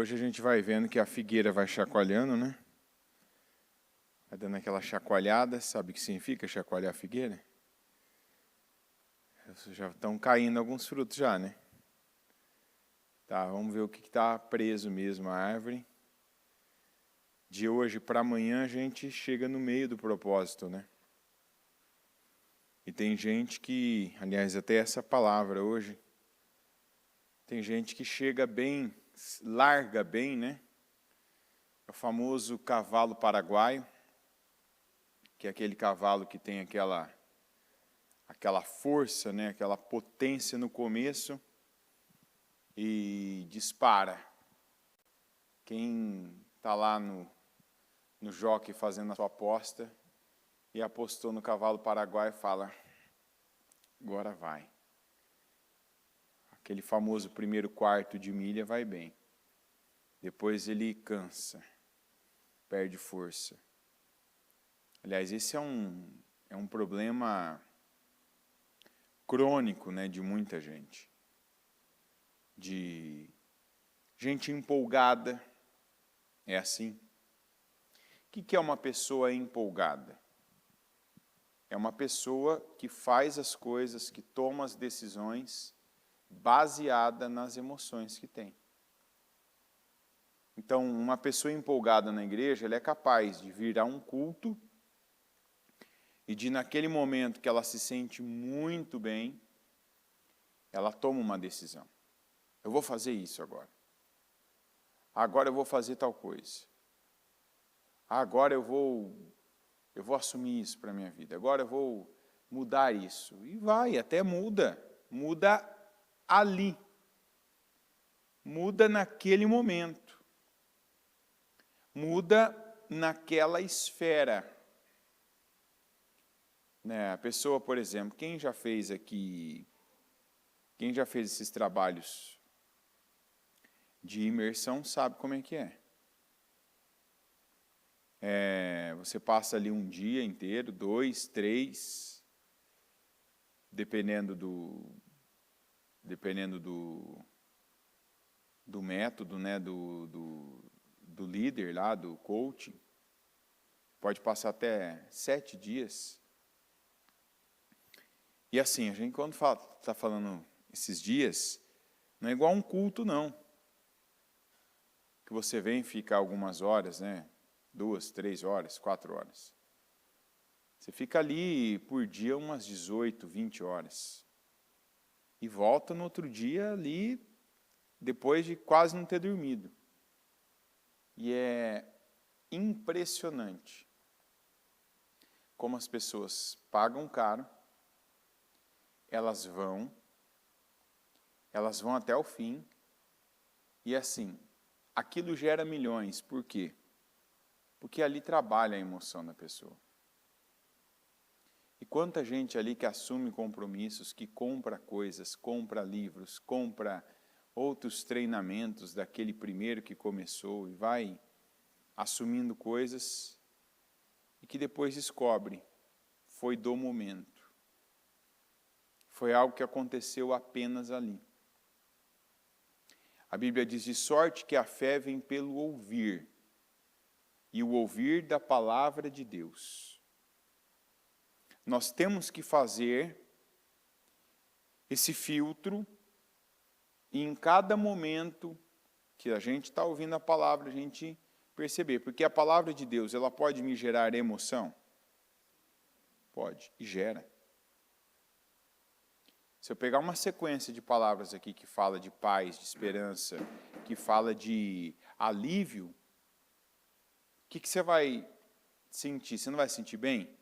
hoje a gente vai vendo que a figueira vai chacoalhando, né? Vai dando aquela chacoalhada. Sabe o que significa chacoalhar a figueira? Já estão caindo alguns frutos já, né? Tá, vamos ver o que está preso mesmo a árvore. De hoje para amanhã a gente chega no meio do propósito, né? E tem gente que, aliás, até essa palavra hoje, tem gente que chega bem, larga bem, né? É o famoso cavalo paraguaio, que é aquele cavalo que tem aquela força, né? Aquela potência no começo e dispara. Quem está lá no jockey fazendo a sua aposta e apostou no cavalo paraguaio fala, agora vai. Aquele famoso primeiro quarto de milha vai bem. Depois ele cansa, perde força. Aliás, esse é um problema crônico, né, de muita gente. De gente empolgada, é assim. O que é uma pessoa empolgada? É uma pessoa que faz as coisas, que toma as decisões baseada nas emoções que tem. Então, uma pessoa empolgada na igreja, ela é capaz de vir a um culto e de, naquele momento que ela se sente muito bem, ela toma uma decisão. Eu vou fazer isso agora. Agora eu vou fazer tal coisa. Agora eu vou assumir isso para a minha vida. Agora eu vou mudar isso. E vai, até muda. Muda ali. Muda naquele momento. Muda naquela esfera. Né? A pessoa, por exemplo, quem já fez esses trabalhos de imersão sabe como é que é. Você passa ali um dia inteiro, 2, 3, dependendo do método, né, do líder lá, do coaching. Pode passar até 7 dias. E assim, a gente quando está falando esses dias, não é igual a um culto, não. Que você vem e fica algumas horas, né? 2, 3 horas, 4 horas. Você fica ali por dia umas 18, 20 horas. E volta no outro dia ali, depois de quase não ter dormido. E é impressionante como as pessoas pagam caro, elas vão até o fim, e assim, aquilo gera milhões. Por quê? Porque ali trabalha a emoção da pessoa. E quanta gente ali que assume compromissos, que compra coisas, compra livros, compra outros treinamentos daquele primeiro que começou e vai assumindo coisas e que depois descobre, foi do momento. Foi algo que aconteceu apenas ali. A Bíblia diz, de sorte que a fé vem pelo ouvir, e o ouvir da palavra de Deus. Nós temos que fazer esse filtro, e em cada momento que a gente está ouvindo a palavra, a gente perceber. Porque a palavra de Deus, ela pode me gerar emoção? Pode, e gera. Se eu pegar uma sequência de palavras aqui que fala de paz, de esperança, que fala de alívio, o que você vai sentir? Você não vai sentir bem?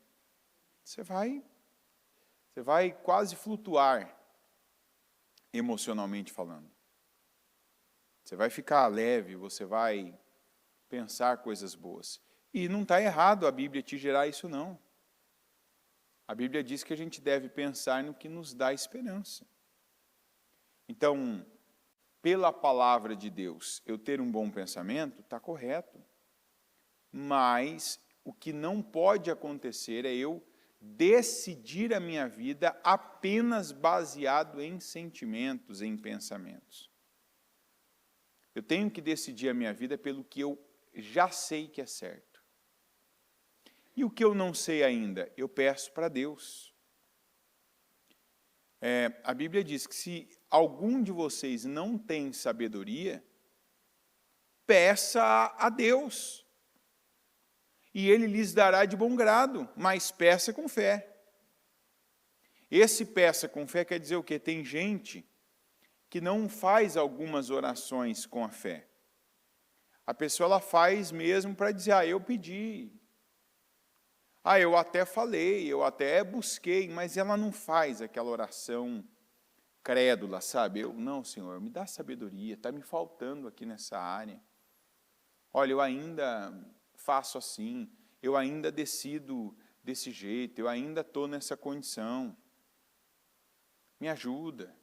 Você vai quase flutuar, emocionalmente falando. Você vai ficar leve, você vai pensar coisas boas. E não está errado a Bíblia te gerar isso, não. A Bíblia diz que a gente deve pensar no que nos dá esperança. Então, pela palavra de Deus, eu ter um bom pensamento, está correto. Mas o que não pode acontecer é eu decidir a minha vida apenas baseado em sentimentos, em pensamentos. Eu tenho que decidir a minha vida pelo que eu já sei que é certo. E o que eu não sei ainda, eu peço para Deus. A Bíblia diz que se algum de vocês não tem sabedoria, peça a Deus. E Ele lhes dará de bom grado, mas peça com fé. Esse peça com fé quer dizer o quê? Tem gente que não faz algumas orações com a fé. A pessoa ela faz mesmo para dizer, eu pedi. Eu até falei, eu até busquei, mas ela não faz aquela oração crédula, sabe? Não, Senhor, me dá sabedoria, está me faltando aqui nessa área. Olha, eu ainda faço assim, eu ainda decido desse jeito, eu ainda estou nessa condição. Me ajuda.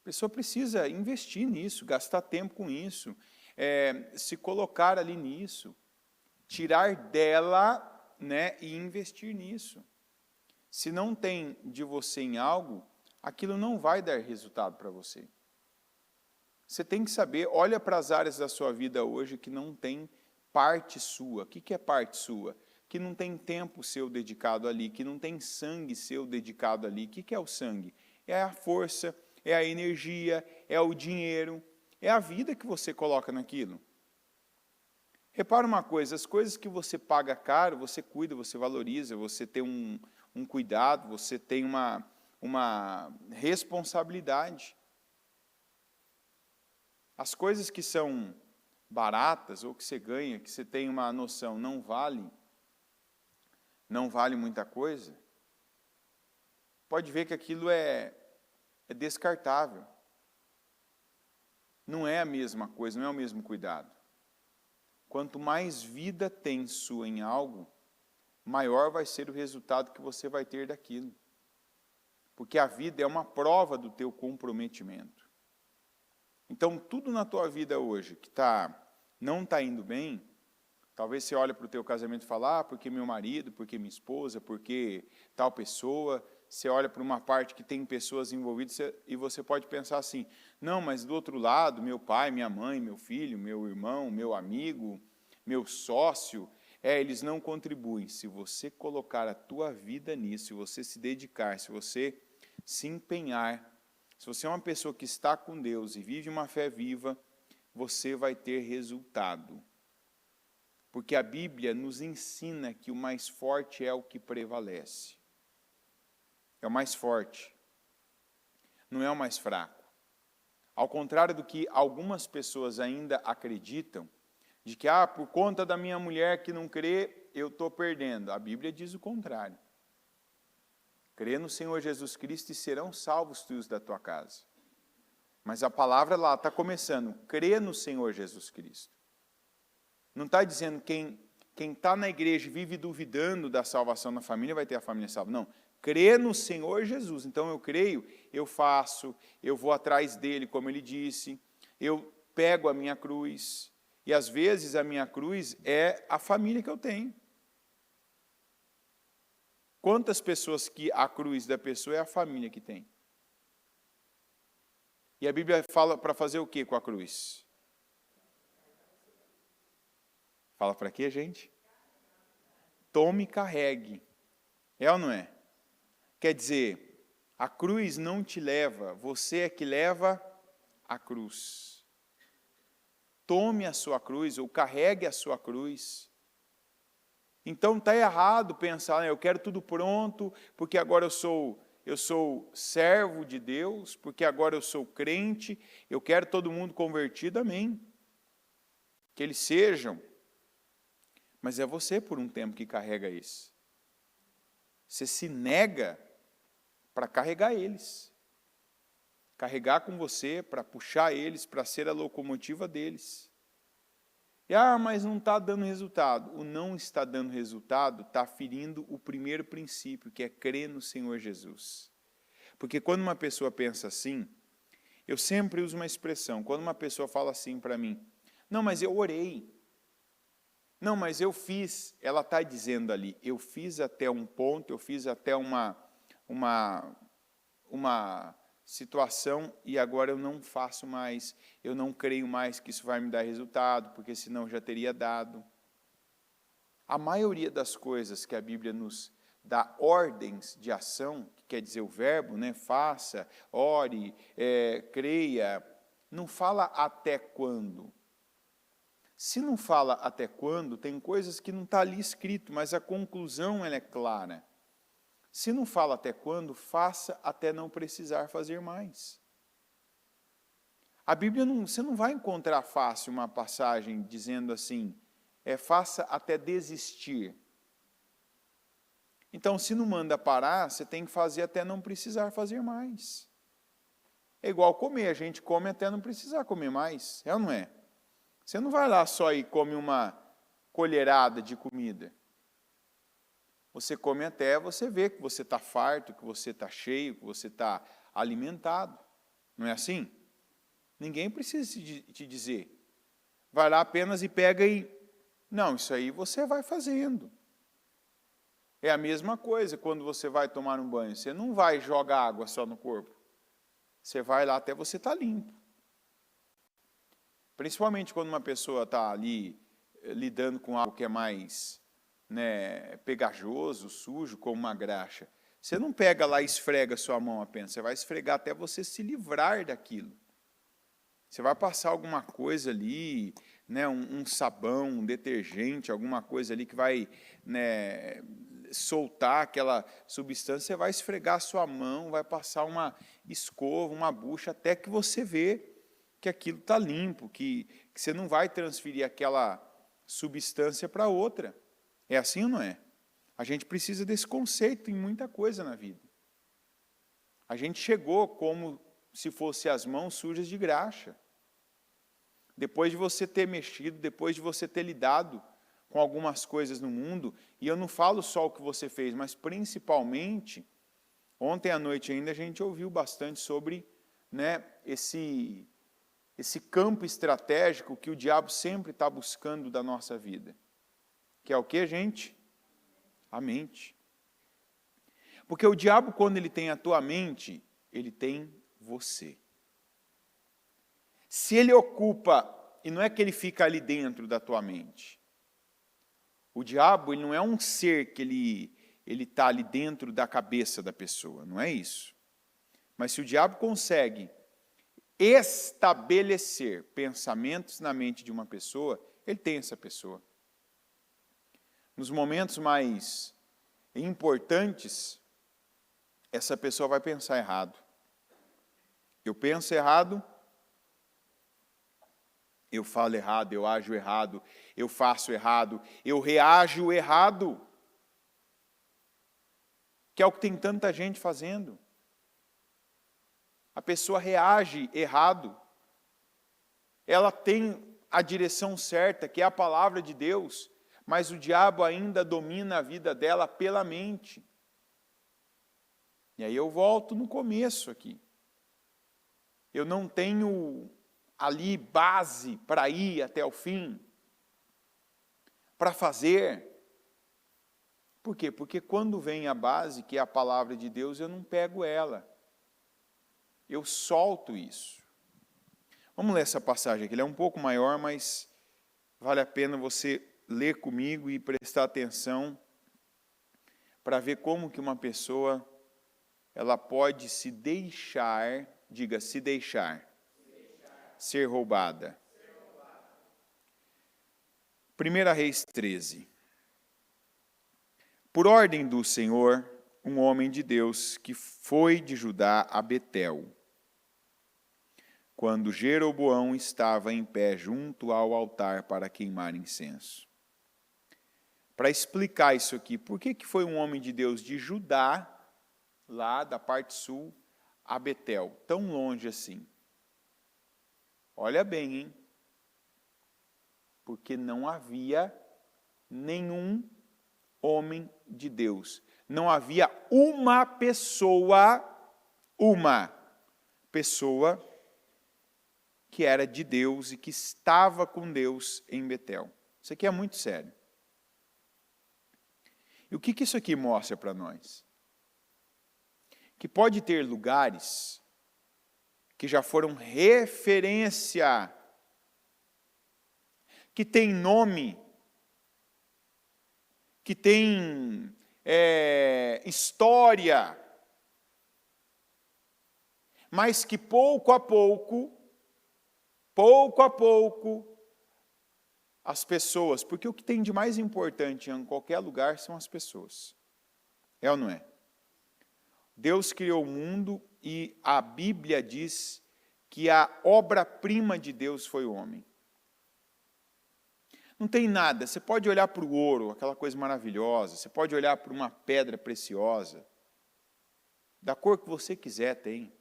A pessoa precisa investir nisso, gastar tempo com isso, se colocar ali nisso, tirar dela, e investir nisso. Se não tem de você em algo, aquilo não vai dar resultado para você. Você tem que saber, olha para as áreas da sua vida hoje que não tem parte sua. O que é parte sua? Que não tem tempo seu dedicado ali, que não tem sangue seu dedicado ali. O que é o sangue? É a força, é a energia, é o dinheiro, é a vida que você coloca naquilo. Repara uma coisa, as coisas que você paga caro, você cuida, você valoriza, você tem um cuidado, você tem uma responsabilidade. As coisas que são baratas ou que você ganha, que você tem uma noção, não vale muita coisa, pode ver que aquilo é descartável. Não é a mesma coisa, não é o mesmo cuidado. Quanto mais vida tem sua em algo, maior vai ser o resultado que você vai ter daquilo. Porque a vida é uma prova do teu comprometimento. Então, tudo na tua vida hoje que não está indo bem, talvez você olhe para o teu casamento e fale, porque meu marido, porque minha esposa, porque tal pessoa. Você olha para uma parte que tem pessoas envolvidas e você pode pensar assim, não, mas do outro lado, meu pai, minha mãe, meu filho, meu irmão, meu amigo, meu sócio, eles não contribuem. Se você colocar a tua vida nisso, se você se dedicar, se você se empenhar, se você é uma pessoa que está com Deus e vive uma fé viva, você vai ter resultado. Porque a Bíblia nos ensina que o mais forte é o que prevalece. É o mais forte, não é o mais fraco. Ao contrário do que algumas pessoas ainda acreditam, de que, por conta da minha mulher que não crê, eu estou perdendo. A Bíblia diz o contrário. Crê no Senhor Jesus Cristo e serão salvos tu e os da tua casa. Mas a palavra lá está começando, crê no Senhor Jesus Cristo. Não está dizendo quem está na igreja e vive duvidando da salvação na família vai ter a família salva. Não. Crê no Senhor Jesus. Então eu creio, eu faço, eu vou atrás dele, como ele disse, eu pego a minha cruz. E às vezes a minha cruz é a família que eu tenho. Quantas pessoas que a cruz da pessoa é a família que tem? E a Bíblia fala para fazer o que com a cruz? Fala para quê, gente? Tome e carregue. É ou não é? Quer dizer, a cruz não te leva, você é que leva a cruz. Tome a sua cruz, ou carregue a sua cruz. Então está errado pensar, eu quero tudo pronto, porque agora eu sou servo de Deus, porque agora eu sou crente, eu quero todo mundo convertido, amém. Que eles sejam. Mas é você por um tempo que carrega isso. Você se nega para carregar eles. Carregar com você, para puxar eles, para ser a locomotiva deles. E, mas não está dando resultado. O não está dando resultado está ferindo o primeiro princípio, que é crer no Senhor Jesus. Porque quando uma pessoa pensa assim, eu sempre uso uma expressão, quando uma pessoa fala assim para mim, não, mas eu orei. Não, mas eu fiz, ela está dizendo ali, eu fiz até um ponto, eu fiz até uma situação e agora eu não faço mais, eu não creio mais que isso vai me dar resultado, porque senão já teria dado. A maioria das coisas que a Bíblia nos dá ordens de ação, que quer dizer o verbo, né, faça, ore, creia, não fala até quando. Se não fala até quando, tem coisas que não está ali escrito, mas a conclusão ela é clara. Se não fala até quando, faça até não precisar fazer mais. A Bíblia, você não vai encontrar fácil uma passagem dizendo assim, faça até desistir. Então, se não manda parar, você tem que fazer até não precisar fazer mais. É igual comer, a gente come até não precisar comer mais, é ou não é? Você não vai lá só e come uma colherada de comida. Você come até você ver que você está farto, que você está cheio, que você está alimentado. Não é assim? Ninguém precisa te dizer. Vai lá apenas e pega e... Não, isso aí você vai fazendo. É a mesma coisa quando você vai tomar um banho. Você não vai jogar água só no corpo. Você vai lá até você estar limpo. Principalmente quando uma pessoa está ali lidando com algo que é mais pegajoso, sujo, como uma graxa. Você não pega lá e esfrega sua mão apenas. Você vai esfregar até você se livrar daquilo. Você vai passar alguma coisa ali, um sabão, um detergente, alguma coisa ali que vai soltar aquela substância, você vai esfregar a sua mão, vai passar uma escova, uma bucha, até que você vê que aquilo está limpo, que você não vai transferir aquela substância para outra. É assim ou não é? A gente precisa desse conceito em muita coisa na vida. A gente chegou como se fosse as mãos sujas de graxa. Depois de você ter mexido, depois de você ter lidado com algumas coisas no mundo, e eu não falo só o que você fez, mas principalmente, ontem à noite ainda a gente ouviu bastante sobre esse campo estratégico que o diabo sempre está buscando da nossa vida. Que é o que, gente? A mente. Porque o diabo, quando ele tem a tua mente, ele tem você. Se ele ocupa, e não é que ele fica ali dentro da tua mente. O diabo, ele não é um ser que ele está ali dentro da cabeça da pessoa, não é isso. Mas se o diabo consegue estabelecer pensamentos na mente de uma pessoa, ele tem essa pessoa. Nos momentos mais importantes, essa pessoa vai pensar errado. Eu penso errado, eu falo errado, eu ajo errado, eu faço errado, eu reajo errado. Que é o que tem tanta gente fazendo. A pessoa reage errado. Ela tem a direção certa, que é a palavra de Deus, mas o diabo ainda domina a vida dela pela mente. E aí eu volto no começo aqui. Eu não tenho ali base para ir até o fim, para fazer. Por quê? Porque quando vem a base, que é a palavra de Deus, eu não pego ela. Eu solto isso. Vamos ler essa passagem aqui. Ela é um pouco maior, mas vale a pena você ler comigo e prestar atenção para ver como que uma pessoa ela pode se deixar, diga, se deixar, ser roubada. 1 Reis 13. Por ordem do Senhor, um homem de Deus que foi de Judá a Betel, quando Jeroboão estava em pé junto ao altar para queimar incenso. Para explicar isso aqui, por que foi um homem de Deus de Judá, lá da parte sul, a Betel, tão longe assim? Olha bem, hein? Porque não havia nenhum homem de Deus. Não havia uma pessoa que era de Deus e que estava com Deus em Betel. Isso aqui é muito sério. E o que isso aqui mostra para nós? Que pode ter lugares que já foram referência, que tem nome, que tem história, mas que pouco a pouco, as pessoas, porque o que tem de mais importante em qualquer lugar são as pessoas. É ou não é? Deus criou o mundo e a Bíblia diz que a obra-prima de Deus foi o homem. Não tem nada, você pode olhar para o ouro, aquela coisa maravilhosa, você pode olhar para uma pedra preciosa, da cor que você quiser tem.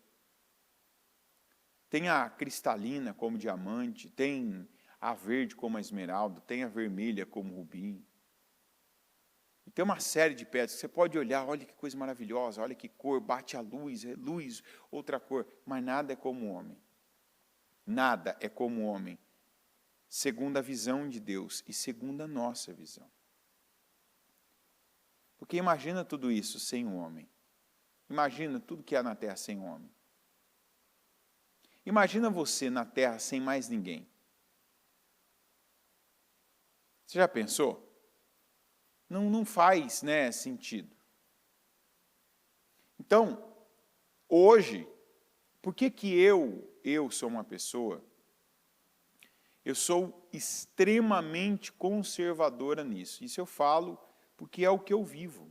Tem a cristalina como diamante, tem a verde como a esmeralda, tem a vermelha como rubim. E tem uma série de pedras que você pode olhar, olha que coisa maravilhosa, olha que cor, bate a luz, é luz, outra cor. Mas nada é como o homem. Nada é como o homem, segundo a visão de Deus e segundo a nossa visão. Porque imagina tudo isso sem o homem. Imagina tudo que há na terra sem o homem. Imagina você na terra sem mais ninguém. Você já pensou? Não faz, né, sentido. Então, hoje, por que eu sou uma pessoa, eu sou extremamente conservadora nisso. Isso eu falo porque é o que eu vivo.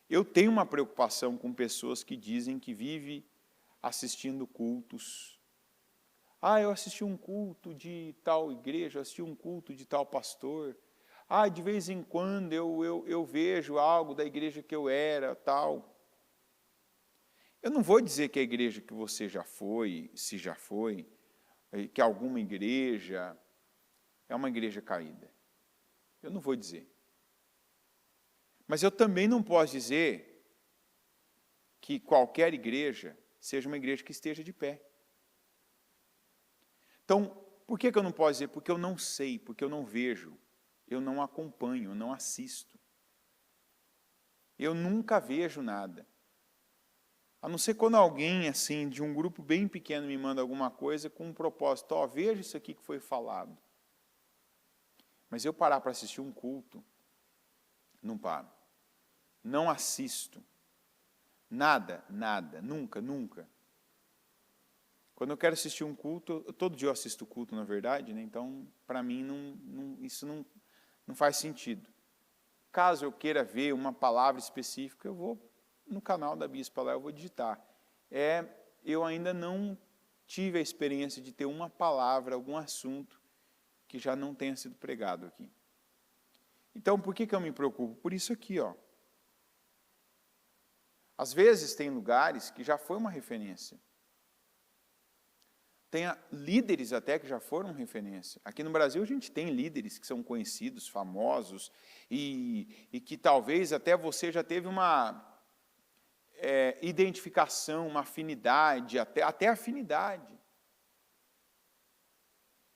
Eu tenho uma preocupação com pessoas que dizem que vivem assistindo cultos. Ah, eu assisti um culto de tal igreja, eu assisti um culto de tal pastor. Ah, de vez em quando eu vejo algo da igreja que eu era, tal. Eu não vou dizer que a igreja que você já foi, se já foi, que alguma igreja é uma igreja caída. Eu não vou dizer. Mas eu também não posso dizer que qualquer igreja seja uma igreja que esteja de pé. Então, por que eu não posso dizer? Porque eu não sei, porque eu não vejo. Eu não acompanho, eu não assisto. Eu nunca vejo nada. A não ser quando alguém, assim, de um grupo bem pequeno me manda alguma coisa com um propósito. Ó, veja isso aqui que foi falado. Mas eu parar para assistir um culto, não paro. Não assisto. Nada, nunca. Quando eu quero assistir um culto, todo dia eu assisto culto, na verdade, né? Então, para mim, isso não faz sentido. Caso eu queira ver uma palavra específica, eu vou no canal da Bispa lá, eu vou digitar. Eu ainda não tive a experiência de ter uma palavra, algum assunto que já não tenha sido pregado aqui. Então, por que eu me preocupo? Por isso aqui, ó. Às vezes tem lugares que já foi uma referência. Tem líderes até que já foram referência. Aqui no Brasil a gente tem líderes que são conhecidos, famosos, e que talvez até você já teve uma identificação, uma afinidade, até afinidade.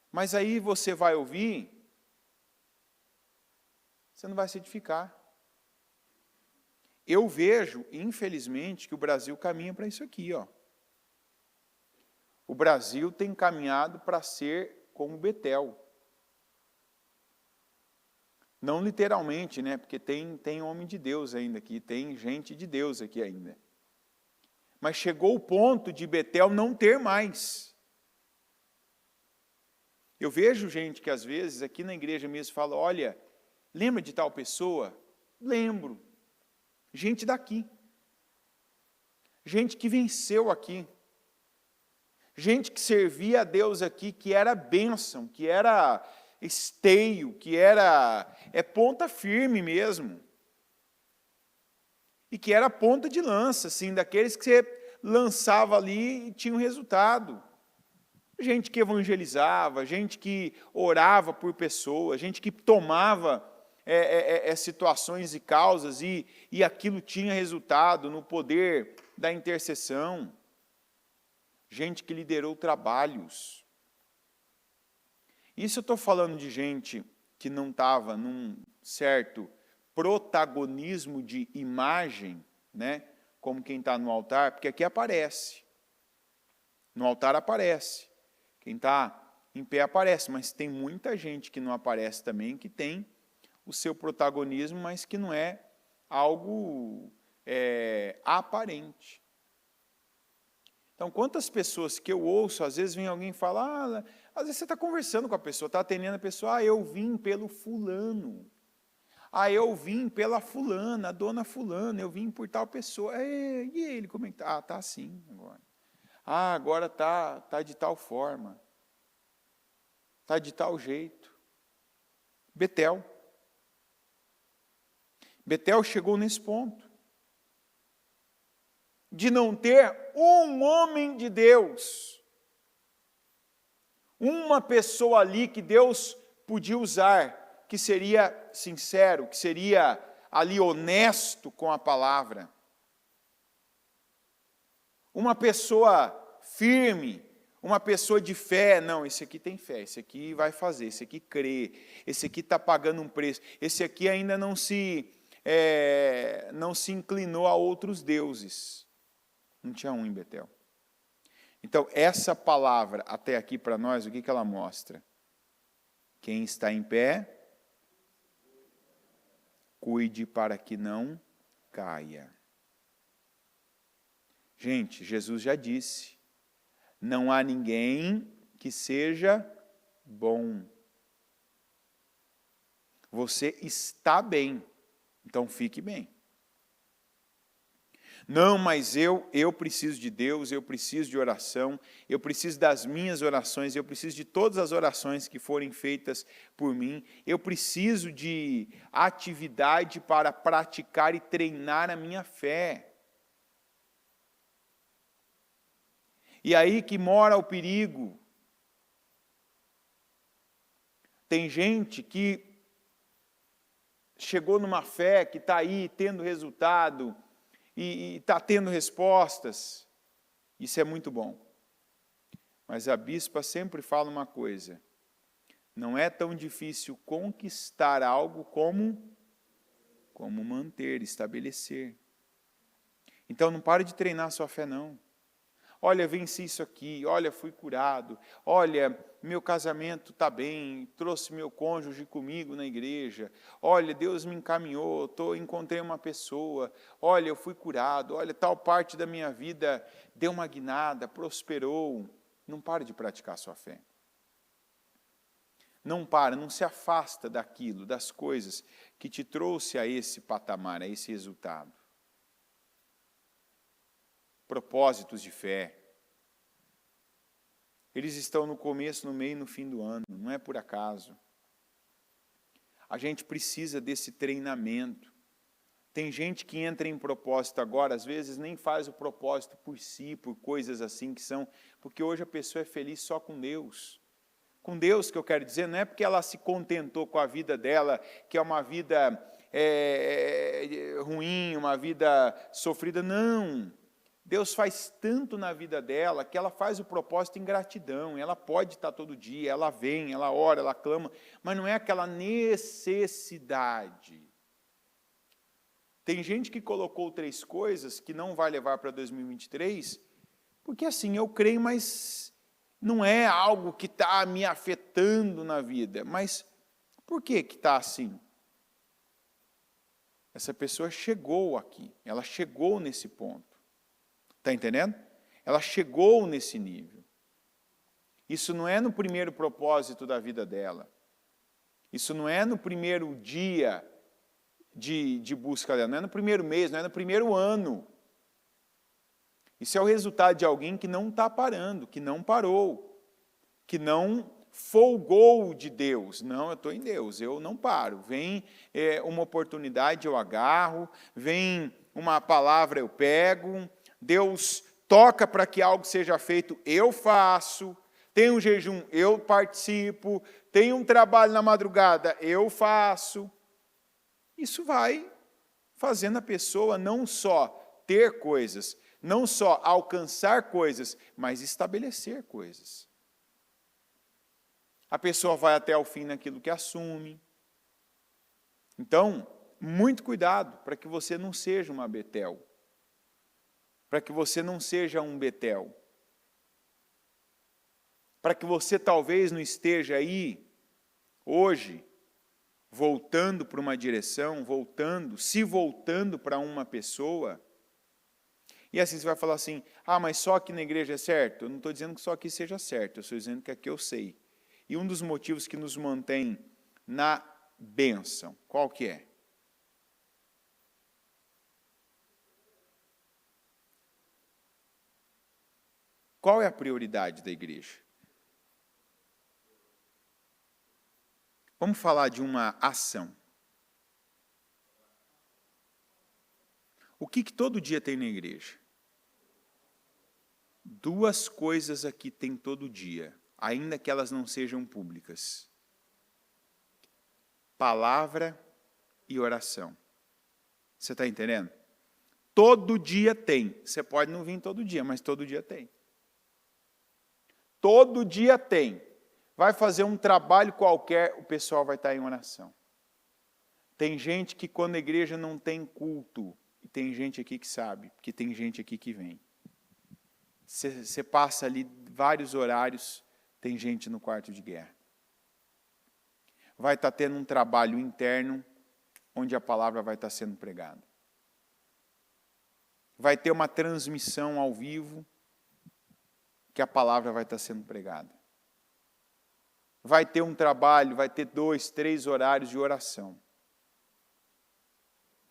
Mas aí você vai ouvir, você não vai se edificar. Eu vejo, infelizmente, que o Brasil caminha para isso aqui, ó. O Brasil tem caminhado para ser como Betel. Não literalmente, né? Porque tem homem de Deus ainda aqui, tem gente de Deus aqui ainda. Mas chegou o ponto de Betel não ter mais. Eu vejo gente que às vezes aqui na igreja mesmo fala, olha, lembra de tal pessoa? Lembro. Gente daqui. Gente que venceu aqui. Gente que servia a Deus aqui, que era bênção, que era esteio, que era ponta firme mesmo. E que era ponta de lança, assim, daqueles que você lançava ali e tinha um resultado. Gente que evangelizava, gente que orava por pessoas, gente que tomava situações e causas e aquilo tinha resultado no poder da intercessão. Gente que liderou trabalhos. Isso eu estou falando de gente que não estava num certo protagonismo de imagem, né? Como quem está no altar, porque aqui aparece. No altar aparece. Quem está em pé aparece, mas tem muita gente que não aparece também, que tem o seu protagonismo, mas que não é algo aparente. Então, quantas pessoas que eu ouço, às vezes vem alguém falar, às vezes você está conversando com a pessoa, está atendendo a pessoa, eu vim pelo fulano, eu vim pela fulana, a dona fulana, eu vim por tal pessoa, e ele, como é que está? Está assim agora. Agora está de tal forma, está de tal jeito. Betel chegou nesse ponto, de não ter um homem de Deus, uma pessoa ali que Deus podia usar, que seria sincero, que seria ali honesto com a palavra, uma pessoa firme, uma pessoa de fé. Não, esse aqui tem fé, esse aqui vai fazer, esse aqui crê, esse aqui está pagando um preço, esse aqui ainda não se inclinou a outros deuses. Não tinha um em Betel. Então, essa palavra até aqui para nós, o que ela mostra? Quem está em pé, cuide para que não caia. Gente, Jesus já disse, não há ninguém que seja bom. Você está bem, então fique bem. Não, mas eu preciso de Deus, eu preciso de oração, eu preciso das minhas orações, eu preciso de todas as orações que forem feitas por mim, eu preciso de atividade para praticar e treinar a minha fé. E aí que mora o perigo. Tem gente que chegou numa fé, que está aí tendo resultado, e está tendo respostas, isso é muito bom. Mas a bispa sempre fala uma coisa, não é tão difícil conquistar algo como manter, estabelecer. Então não pare de treinar a sua fé não. Olha, venci isso aqui, olha, fui curado, olha, meu casamento está bem, trouxe meu cônjuge comigo na igreja, olha, Deus me encaminhou, encontrei uma pessoa, olha, eu fui curado, olha, tal parte da minha vida deu uma guinada, prosperou. Não pare de praticar a sua fé. Não se afasta daquilo, das coisas que te trouxe a esse patamar, a esse resultado. Propósitos de fé. Eles estão no começo, no meio e no fim do ano, não é por acaso. A gente precisa desse treinamento. Tem gente que entra em propósito agora, às vezes nem faz o propósito por si, por coisas assim que são, porque hoje a pessoa é feliz só com Deus. Com Deus, que eu quero dizer, não é porque ela se contentou com a vida dela, que é uma vida ruim, uma vida sofrida, não. Deus faz tanto na vida dela que ela faz o propósito em gratidão. Ela pode estar todo dia, ela vem, ela ora, ela clama, mas não é aquela necessidade. Tem gente que colocou 3 coisas que não vai levar para 2023, porque assim, eu creio, mas não é algo que está me afetando na vida. Mas por que está assim? Essa pessoa chegou aqui, ela chegou nesse ponto. Está entendendo? Ela chegou nesse nível. Isso não é no primeiro propósito da vida dela. Isso não é no primeiro dia de busca dela. Não é no primeiro mês, não é no primeiro ano. Isso é o resultado de alguém que não está parando, que não parou, que não folgou de Deus. Não, eu estou em Deus, eu não paro. Vem uma oportunidade, eu agarro. Vem uma palavra, eu pego. Deus toca para que algo seja feito, eu faço. Tem um jejum, eu participo. Tem um trabalho na madrugada, eu faço. Isso vai fazendo a pessoa não só ter coisas, não só alcançar coisas, mas estabelecer coisas. A pessoa vai até o fim naquilo que assume. Então, muito cuidado para que você não seja uma Betel. Para que você não seja um Betel. para que você talvez não esteja aí, hoje, voltando para uma direção, se voltando para uma pessoa. E assim você vai falar assim, mas só aqui na igreja é certo? Eu não estou dizendo que só aqui seja certo, eu estou dizendo que aqui eu sei. E um dos motivos que nos mantém na bênção, qual que é? Qual é a prioridade da igreja? Vamos falar de uma ação. O que todo dia tem na igreja? Duas coisas aqui tem todo dia, ainda que elas não sejam públicas. Palavra e oração. Você está entendendo? Todo dia tem. Você pode não vir todo dia, mas todo dia tem. Todo dia tem. Vai fazer um trabalho qualquer, o pessoal vai estar em oração. Tem gente que quando a igreja não tem culto, e tem gente aqui que sabe, porque tem gente aqui que vem. Você passa ali vários horários, tem gente no quarto de guerra. Vai estar tendo um trabalho interno, onde a palavra vai estar sendo pregada. Vai ter uma transmissão ao vivo, que a palavra vai estar sendo pregada. Vai ter um trabalho, vai ter 2, 3 horários de oração.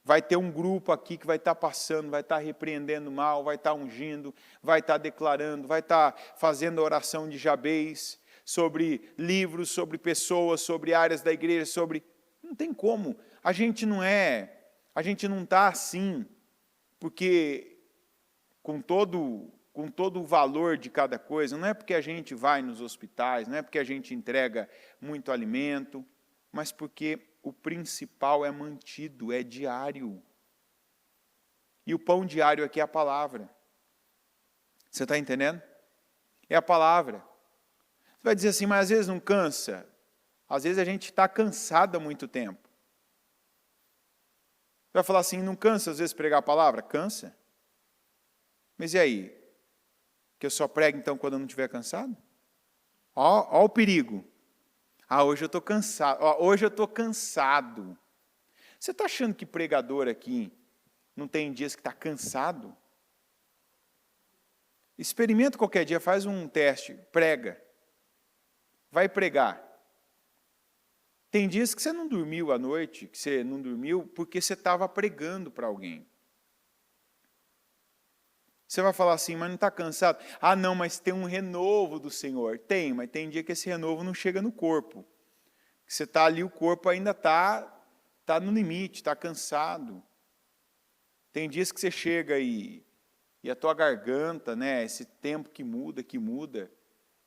Vai ter um grupo aqui que vai estar passando, vai estar repreendendo o mal, vai estar ungindo, vai estar declarando, vai estar fazendo a oração de Jabez, sobre livros, sobre pessoas, sobre áreas da igreja, sobre... Não tem como. A gente não está assim, porque com todo o valor de cada coisa, não é porque a gente vai nos hospitais, não é porque a gente entrega muito alimento, mas porque o principal é mantido, é diário. E o pão diário aqui é a palavra. Você está entendendo? É a palavra. Você vai dizer assim, mas às vezes não cansa? Às vezes a gente está cansado há muito tempo. Você vai falar assim, não cansa às vezes pregar a palavra? Cansa. Mas e aí? Que eu só prego então quando eu não estiver cansado? Ó o perigo. Hoje eu estou cansado. Hoje eu estou cansado. Você está achando que pregador aqui não tem dias que está cansado? Experimenta qualquer dia, faz um teste, prega. Vai pregar. Tem dias que você não dormiu à noite, que você não dormiu porque você estava pregando para alguém. Você vai falar assim, mas não está cansado? Não, mas tem um renovo do Senhor. Tem, mas tem dia que esse renovo não chega no corpo. Você está ali, o corpo ainda está no limite, está cansado. Tem dias que você chega e a tua garganta, né, esse tempo que muda,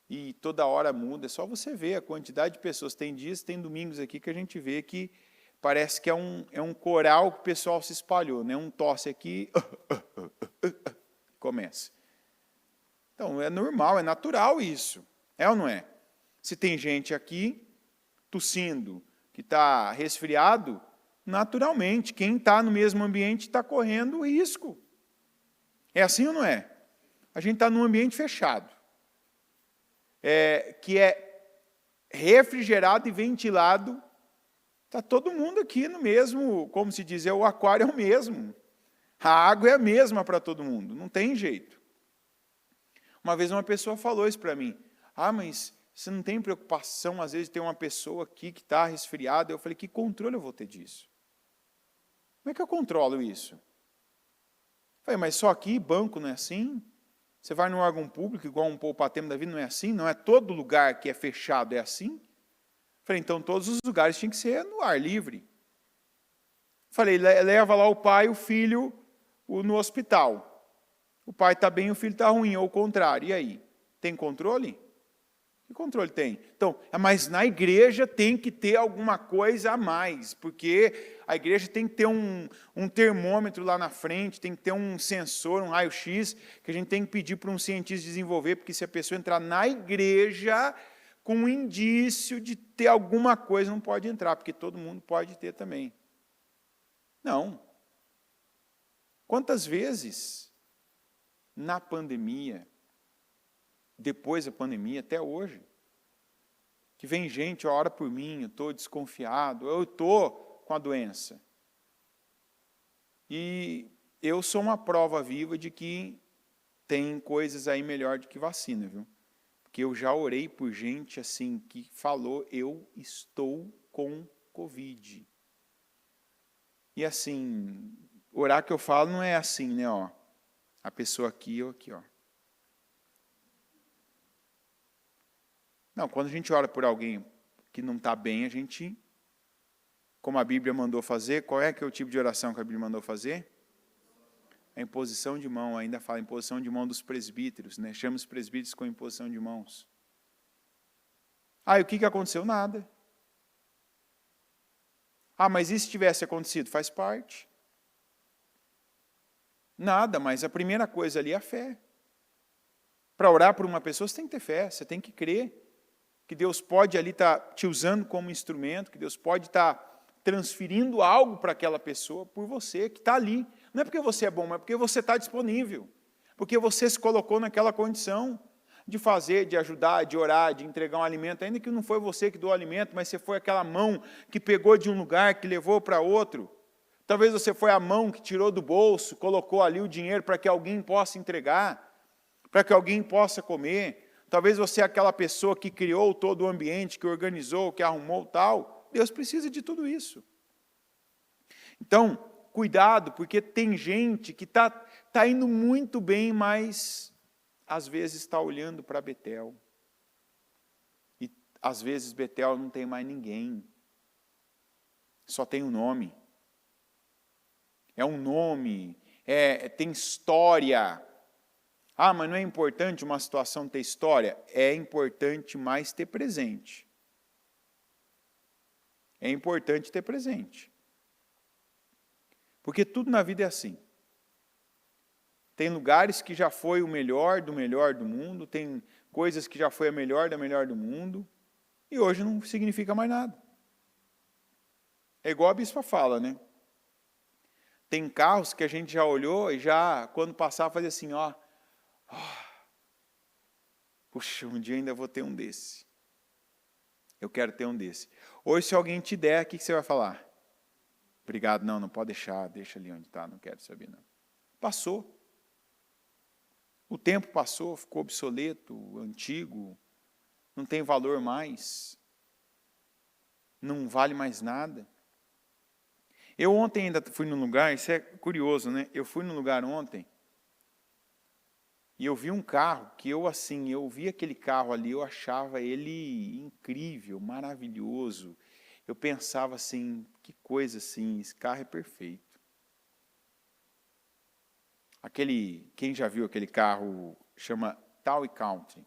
e toda hora muda. É só você ver a quantidade de pessoas. Tem dias, tem domingos aqui que a gente vê que parece que é um coral que o pessoal se espalhou, né? Um tosse aqui... começa. Então, é normal, é natural isso. É ou não é? Se tem gente aqui tossindo, que está resfriado, naturalmente, quem está no mesmo ambiente está correndo risco. É assim ou não é? A gente está num ambiente fechado, que é refrigerado e ventilado. Está todo mundo aqui no mesmo, como se diz, o aquário é o mesmo. A água é a mesma para todo mundo, não tem jeito. Uma vez uma pessoa falou isso para mim. Mas você não tem preocupação, às vezes, de ter uma pessoa aqui que está resfriada? Eu falei, que controle eu vou ter disso? Como é que eu controlo isso? Eu falei, mas só aqui, banco não é assim? Você vai num órgão público, igual um Poupatempo da vida, não é assim? Não é todo lugar que é fechado, é assim? Eu falei, então todos os lugares tinham que ser no ar livre. Eu falei, leva lá o pai e o filho no hospital. O pai está bem, o filho está ruim, ou o contrário. E aí? Tem controle? Que controle tem? Então, mas na igreja tem que ter alguma coisa a mais, porque a igreja tem que ter um termômetro lá na frente, tem que ter um sensor, um raio-x, que a gente tem que pedir para um cientista desenvolver, porque se a pessoa entrar na igreja com um indício de ter alguma coisa, não pode entrar, porque todo mundo pode ter também. Não. Quantas vezes, na pandemia, depois da pandemia, até hoje. Que vem gente, ora por mim, eu estou desconfiado, eu estou com a doença. E eu sou uma prova viva de que tem coisas aí melhor do que vacina, viu? Porque eu já orei por gente assim que falou, eu estou com Covid. E assim, orar que eu falo não é assim, né, ó. A pessoa aqui, eu aqui, ó. Não, quando a gente ora por alguém que não está bem, a gente, como a Bíblia mandou fazer, qual é que é o tipo de oração que a Bíblia mandou fazer? A imposição de mão, ainda fala imposição de mão dos presbíteros, né? Chama os presbíteros com imposição de mãos. Ah, e o que aconteceu? Nada. Ah, mas e se tivesse acontecido? Faz parte. Nada, mas a primeira coisa ali é a fé. Para orar por uma pessoa, você tem que ter fé, você tem que crer que Deus pode ali estar te usando como instrumento, que Deus pode estar transferindo algo para aquela pessoa por você, que está ali. Não é porque você é bom, mas porque você está disponível. Porque você se colocou naquela condição de fazer, de ajudar, de orar, de entregar um alimento, ainda que não foi você que doou o alimento, mas você foi aquela mão que pegou de um lugar, que levou para outro. Talvez você foi a mão que tirou do bolso, colocou ali o dinheiro para que alguém possa entregar, para que alguém possa comer. Talvez você é aquela pessoa que criou todo o ambiente, que organizou, que arrumou tal. Deus precisa de tudo isso. Então, cuidado, porque tem gente que está indo muito bem, mas às vezes está olhando para Betel. E às vezes Betel não tem mais ninguém. Só tem um nome. É um nome, tem história. Ah, mas não é importante uma situação ter história? É importante mais ter presente. É importante ter presente. Porque tudo na vida é assim. Tem lugares que já foi o melhor do mundo, tem coisas que já foi a melhor da melhor do mundo, e hoje não significa mais nada. É igual a bispa fala, né? Tem carros que a gente já olhou e já, quando passar, fazia assim, ó. Puxa, um dia ainda vou ter um desse. Eu quero ter um desse. Hoje, se alguém te der, o que você vai falar? Obrigado, não pode deixar, deixa ali onde está, não quero saber, não. Passou. O tempo passou, ficou obsoleto, antigo, não tem valor mais, não vale mais nada. Eu ontem ainda fui num lugar, isso é curioso, né? Eu fui num lugar ontem, e eu vi um carro que eu vi aquele carro ali, eu achava ele incrível, maravilhoso. Eu pensava assim, que coisa assim, esse carro é perfeito. Quem já viu aquele carro, chama Town & Country.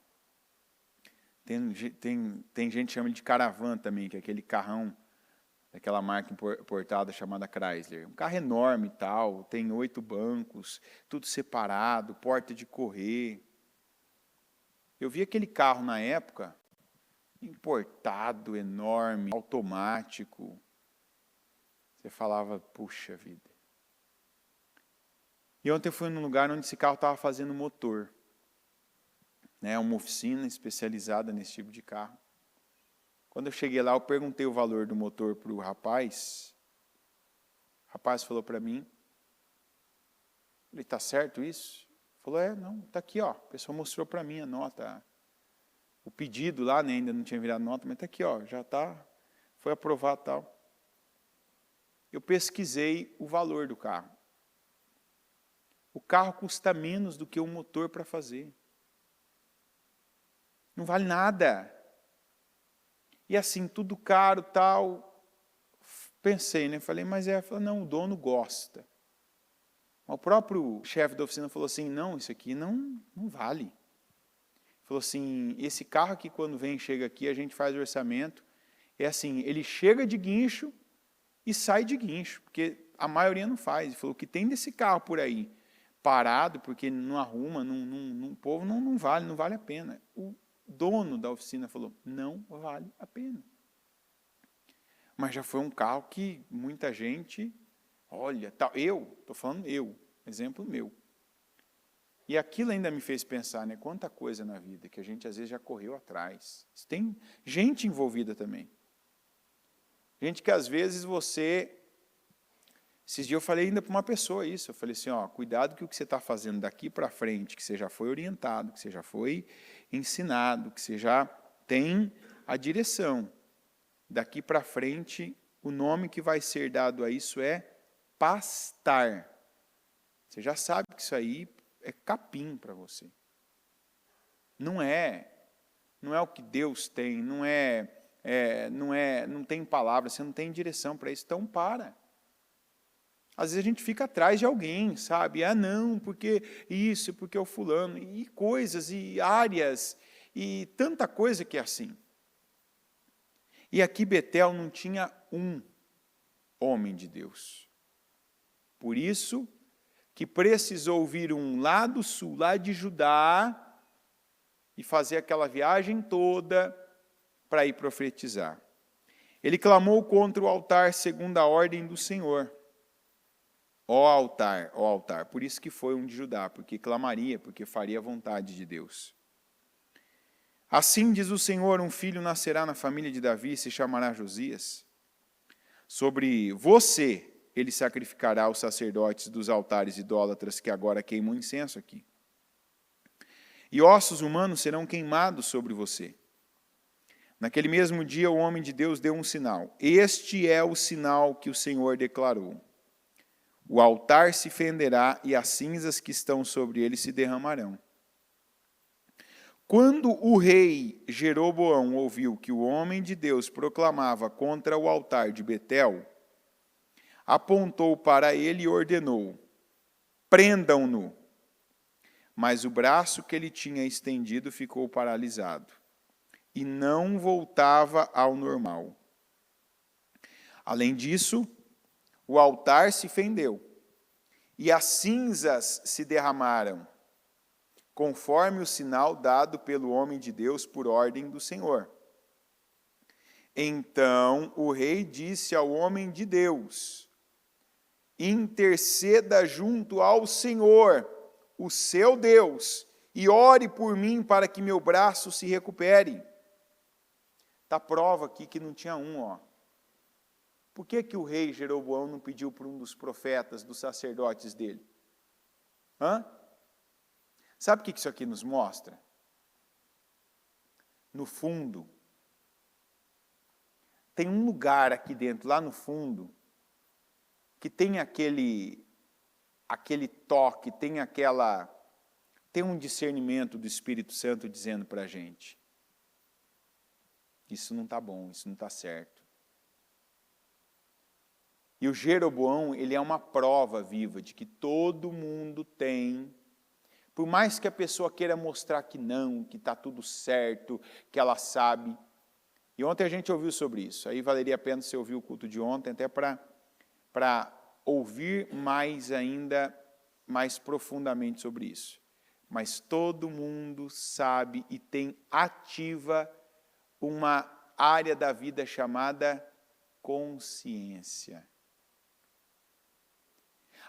Tem gente que chama de Caravan também, que é aquele carrão daquela marca importada chamada Chrysler. Um carro enorme e tal, tem 8 bancos, tudo separado, porta de correr. Eu vi aquele carro na época, importado, enorme, automático. Você falava, puxa vida. E ontem eu fui num lugar onde esse carro estava fazendo motor. Né, uma oficina especializada nesse tipo de carro. Quando eu cheguei lá, eu perguntei o valor do motor para o rapaz. O rapaz falou para mim, ele está certo isso? Falou, não, está aqui, ó. A pessoa mostrou para mim a nota. O pedido lá, né, ainda não tinha virado nota, mas está aqui, ó, já está, foi aprovado e tal. Eu pesquisei o valor do carro. O carro custa menos do que o motor para fazer. Não vale nada. E assim, tudo caro, tal. Pensei, né? Falei, mas não, o dono gosta. O próprio chefe da oficina falou assim, não, isso aqui não vale. Falou assim, esse carro aqui, quando chega aqui, a gente faz o orçamento. É assim, ele chega de guincho e sai de guincho, porque a maioria não faz. Ele falou, o que tem desse carro por aí, parado, porque não arruma, o povo não vale a pena. O dono da oficina falou, não vale a pena. Mas já foi um carro que muita gente, olha, tal, estou falando exemplo meu. E aquilo ainda me fez pensar, né? Quanta coisa na vida que a gente às vezes já correu atrás. Tem gente envolvida também. Gente que às vezes você... Esses dias eu falei ainda para uma pessoa isso. Eu falei assim, ó, cuidado que o que você está fazendo daqui para frente, que você já foi orientado, que você já foi ensinado, que você já tem a direção. Daqui para frente, o nome que vai ser dado a isso é pastar. Você já sabe que isso aí é capim para você. Não é o que Deus tem, não tem palavra, você não tem direção para isso, então para. Às vezes a gente fica atrás de alguém, sabe? Ah, não, porque isso, porque o fulano, e coisas, e áreas, e tanta coisa que é assim. E aqui Betel não tinha um homem de Deus. Por isso que precisou vir um lá do sul, lá de Judá, e fazer aquela viagem toda para ir profetizar. Ele clamou contra o altar segundo a ordem do Senhor. Ó altar, por isso que foi um de Judá, porque clamaria, porque faria a vontade de Deus. Assim diz o Senhor, um filho nascerá na família de Davi, e se chamará Josias. Sobre você ele sacrificará os sacerdotes dos altares idólatras que agora queimam incenso aqui. E ossos humanos serão queimados sobre você. Naquele mesmo dia o homem de Deus deu um sinal. Este é o sinal que o Senhor declarou. O altar se fenderá e as cinzas que estão sobre ele se derramarão. Quando o rei Jeroboão ouviu que o homem de Deus proclamava contra o altar de Betel, apontou para ele e ordenou: prendam-no. Mas o braço que ele tinha estendido ficou paralisado e não voltava ao normal. Além disso, o altar se fendeu e as cinzas se derramaram, conforme o sinal dado pelo homem de Deus por ordem do Senhor. Então o rei disse ao homem de Deus: interceda junto ao Senhor, o seu Deus, e ore por mim para que meu braço se recupere. Está prova aqui que não tinha um, ó. Por que o rei Jeroboão não pediu por um dos profetas, dos sacerdotes dele? Sabe o que isso aqui nos mostra? No fundo, tem um lugar aqui dentro, lá no fundo, que tem aquele toque, tem um discernimento do Espírito Santo dizendo para a gente: isso não está bom, isso não está certo. E o Jeroboão, ele é uma prova viva de que todo mundo tem, por mais que a pessoa queira mostrar que não, que está tudo certo, que ela sabe. E ontem a gente ouviu sobre isso, aí valeria a pena você ouvir o culto de ontem, até para ouvir mais profundamente sobre isso. Mas todo mundo sabe e tem ativa uma área da vida chamada consciência.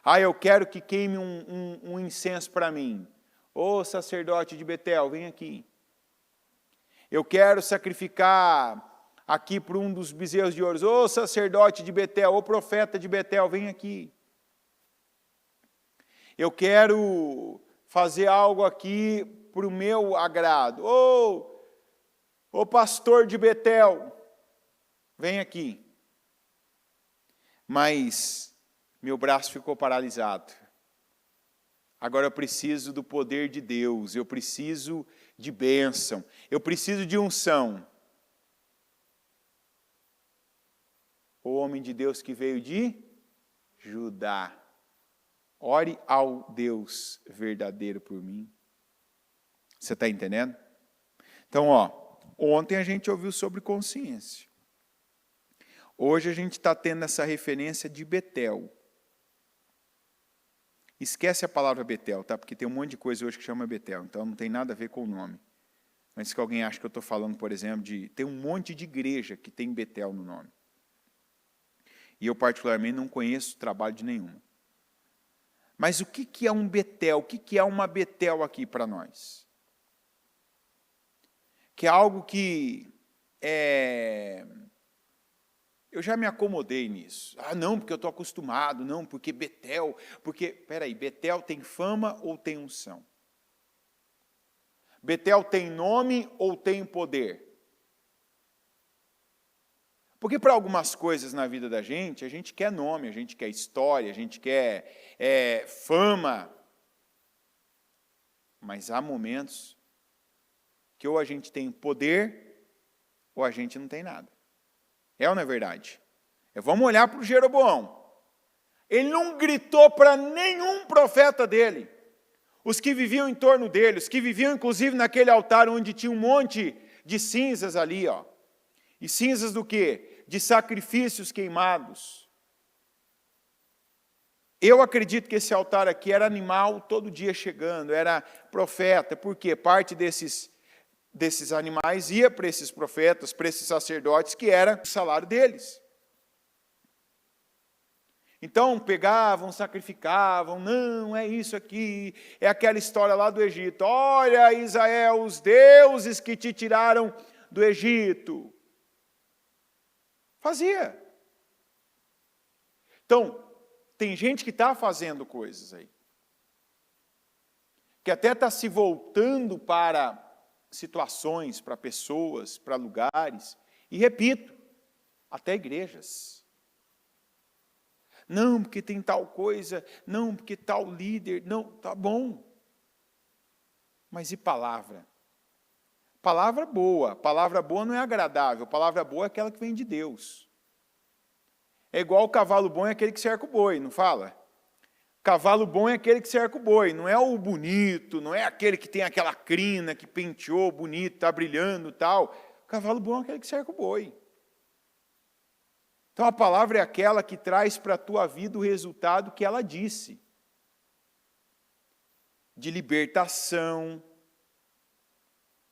Ah, eu quero que queime um incenso para mim. Ô sacerdote de Betel, vem aqui. Eu quero sacrificar aqui por um dos bezerros de ouro. Ô sacerdote de Betel, ô profeta de Betel, vem aqui. Eu quero fazer algo aqui para o meu agrado. Ô pastor de Betel, vem aqui. Mas meu braço ficou paralisado. Agora eu preciso do poder de Deus, eu preciso de bênção, eu preciso de unção. O homem de Deus que veio de Judá. Ore ao Deus verdadeiro por mim. Você está entendendo? Então, ontem a gente ouviu sobre consciência. Hoje a gente está tendo essa referência de Betel. Esquece a palavra Betel, tá? Porque tem um monte de coisa hoje que chama Betel, então não tem nada a ver com o nome. Antes que alguém ache que eu estou falando, por exemplo, tem um monte de igreja que tem Betel no nome. E eu particularmente não conheço trabalho de nenhuma. Mas o que é um Betel? O que é uma Betel aqui para nós? Que é algo que eu já me acomodei nisso. Ah, não, porque eu estou acostumado. Não, porque Betel. Porque, peraí, Betel tem fama ou tem unção? Betel tem nome ou tem poder? Porque para algumas coisas na vida da gente, a gente quer nome, a gente quer história, a gente quer fama. Mas há momentos que ou a gente tem poder, ou a gente não tem nada. É ou não é verdade? Vamos olhar para o Jeroboão. Ele não gritou para nenhum profeta dele. Os que viviam em torno dele, os que viviam inclusive naquele altar onde tinha um monte de cinzas ali, ó. E cinzas do quê? De sacrifícios queimados. Eu acredito que esse altar aqui era animal todo dia chegando, era profeta, porque parte desses animais ia para esses profetas, para esses sacerdotes, que era o salário deles. Então, pegavam, sacrificavam, não, é isso aqui, é aquela história lá do Egito. Olha, Israel, os deuses que te tiraram do Egito. Fazia. Então, tem gente que está fazendo coisas aí. Que até está se voltando para situações, para pessoas, para lugares. E repito, até igrejas. Não, porque tem tal coisa, não, porque tal líder, não, tá bom. Mas e palavra? Palavra boa não é agradável, palavra boa é aquela que vem de Deus. É igual o cavalo bom é aquele que cerca o boi, não fala? Cavalo bom é aquele que cerca o boi, não é o bonito, não é aquele que tem aquela crina, que penteou bonito, está brilhando e tal. Cavalo bom é aquele que cerca o boi. Então a palavra é aquela que traz para a tua vida o resultado que ela disse. De libertação,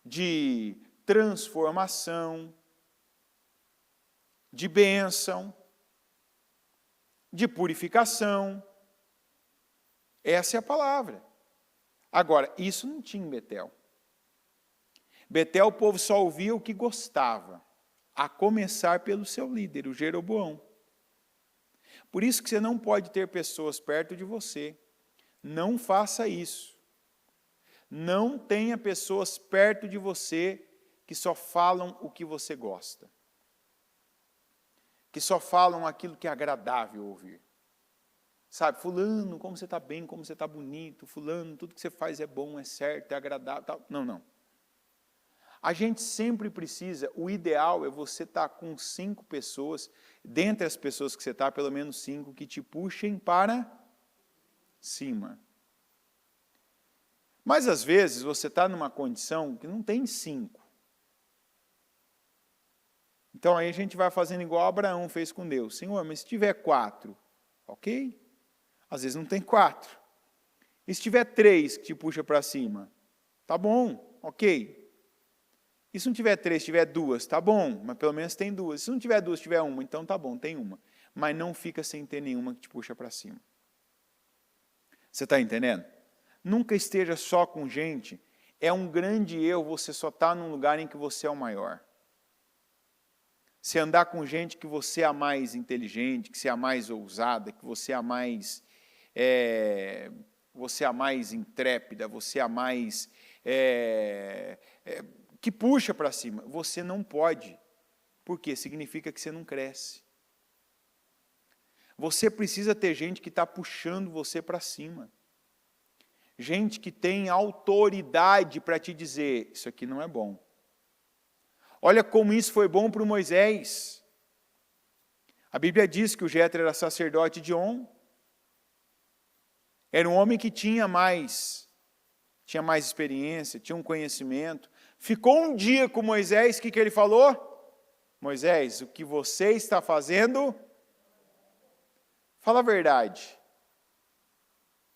de transformação, de bênção, de purificação. Essa é a palavra. Agora, isso não tinha em Betel. Betel, o povo só ouvia o que gostava, a começar pelo seu líder, o Jeroboão. Por isso que você não pode ter pessoas perto de você. Não faça isso. Não tenha pessoas perto de você que só falam o que você gosta. Que só falam aquilo que é agradável ouvir. Sabe, fulano, como você está bem, como você está bonito, fulano, tudo que você faz é bom, é certo, é agradável, tal. Não, não. A gente sempre precisa, o ideal é você estar com 5 pessoas, dentre as pessoas que você está, pelo menos 5, que te puxem para cima. Mas às vezes você está numa condição que não tem 5. Então aí a gente vai fazendo igual Abraão fez com Deus. Senhor, mas se tiver 4, ok? Às vezes não tem 4. E se tiver 3 que te puxa para cima? Tá bom, ok. E se não tiver 3, se tiver 2, tá bom, mas pelo menos tem 2. Se não tiver 2, tiver 1, então tá bom, tem 1. Mas não fica sem ter nenhuma que te puxa para cima. Você está entendendo? Nunca esteja só com gente. É um grande erro você só estar num lugar em que você é o maior. Se andar com gente que você é a mais inteligente, que você é a mais ousada, que você é a mais, intrépida, você é a mais... que puxa para cima. Você não pode. Por quê? Significa que você não cresce. Você precisa ter gente que está puxando você para cima. Gente que tem autoridade para te dizer, isso aqui não é bom. Olha como isso foi bom para o Moisés. A Bíblia diz que o Jetro era sacerdote de On. Era um homem que tinha mais experiência, tinha um conhecimento. Ficou um dia com Moisés, o que ele falou? Moisés, o que você está fazendo? Fala a verdade.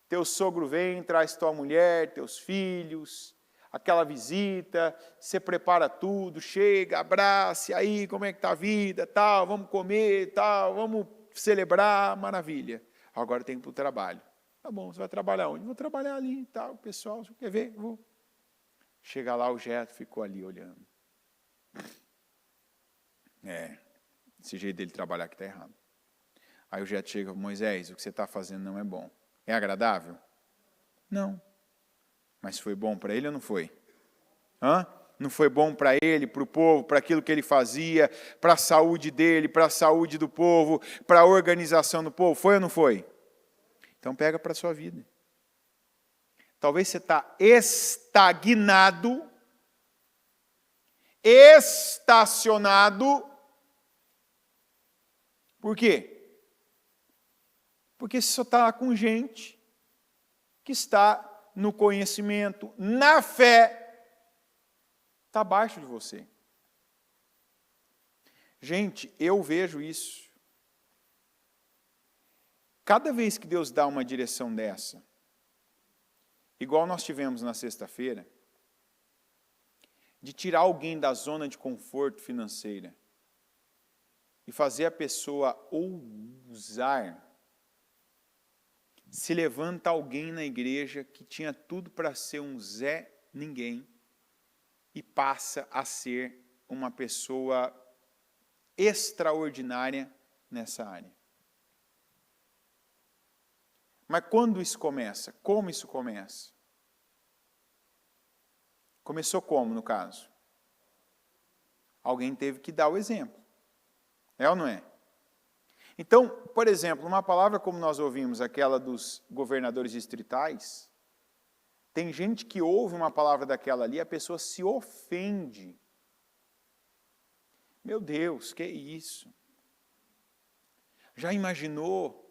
Teu sogro vem, traz tua mulher, teus filhos, aquela visita, você prepara tudo, chega, abraça, e aí, como é que está a vida, tal, vamos comer, tal, vamos celebrar, maravilha. Agora tem que ir para o trabalho. Tá bom, você vai trabalhar onde? Vou trabalhar ali e tal, pessoal, você quer ver? Vou. Chega lá, o Jetro ficou ali olhando. Esse jeito dele trabalhar aqui está errado. Aí o Jetro chega, Moisés, o que você está fazendo não é bom. É agradável? Não. Mas foi bom para ele ou não foi? Não foi bom para ele, para o povo, para aquilo que ele fazia, para a saúde dele, para a saúde do povo, para a organização do povo? Foi ou não foi? Então pega para a sua vida. Talvez você está estagnado, estacionado. Por quê? Porque você só está com gente que está no conhecimento, na fé, está abaixo de você. Gente, eu vejo isso. Cada vez que Deus dá uma direção dessa, igual nós tivemos na sexta-feira, de tirar alguém da zona de conforto financeira e fazer a pessoa ousar, se levanta alguém na igreja que tinha tudo para ser um Zé Ninguém e passa a ser uma pessoa extraordinária nessa área. Mas quando isso começa? Como isso começa? Começou como, no caso? Alguém teve que dar o exemplo. É ou não é? Então, por exemplo, uma palavra como nós ouvimos, aquela dos governadores distritais, tem gente que ouve uma palavra daquela ali, a pessoa se ofende. Meu Deus, que isso? Já imaginou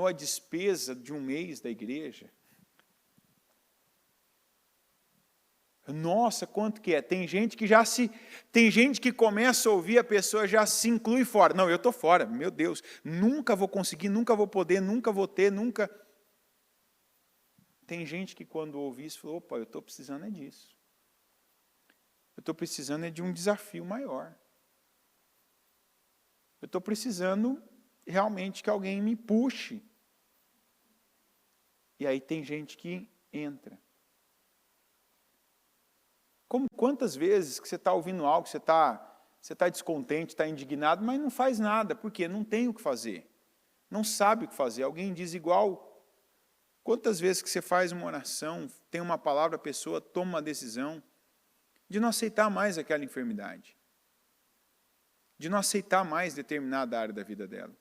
a despesa de um mês da igreja? Nossa, quanto que é? Tem gente que começa a ouvir, a pessoa já se inclui fora. Não, eu estou fora, meu Deus, nunca vou conseguir, nunca vou poder, nunca vou ter, nunca. Tem gente que quando ouve isso, falou, opa, eu estou precisando é disso. Eu estou precisando é de um desafio maior. Eu estou precisando realmente que alguém me puxe. E aí tem gente que entra. Quantas vezes que você está ouvindo algo, você está descontente, está indignado, mas não faz nada. Por quê? Não tem o que fazer. Não sabe o que fazer. Alguém diz igual. Quantas vezes que você faz uma oração, tem uma palavra, a pessoa toma uma decisão de não aceitar mais aquela enfermidade. De não aceitar mais determinada área da vida dela.